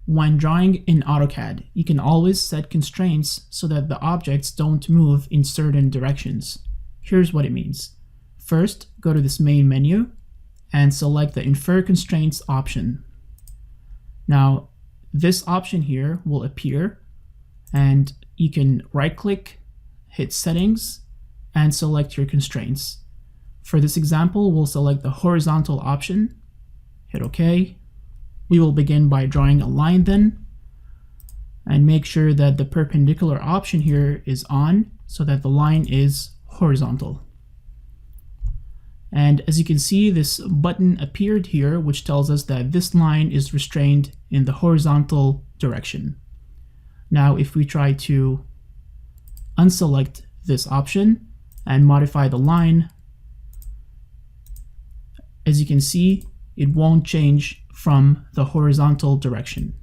When drawing in AutoCAD, you can always set constraints so that the objects don't move in certain directions. Here's what it means. First, go to this main menu and select the Infer Constraints option. Now, this option here will appear, and you can right-click, hit Settings, and select your constraints. For this example, we'll select the horizontal option, hit OK. We will begin by drawing a line then, and make sure that the perpendicular option here is on so that the line is horizontal. And as you can see, this button appeared here, which tells us that this line is restrained in the horizontal direction. Now, if we try to unselect this option and modify the line, as you can see, it won't change from the horizontal direction.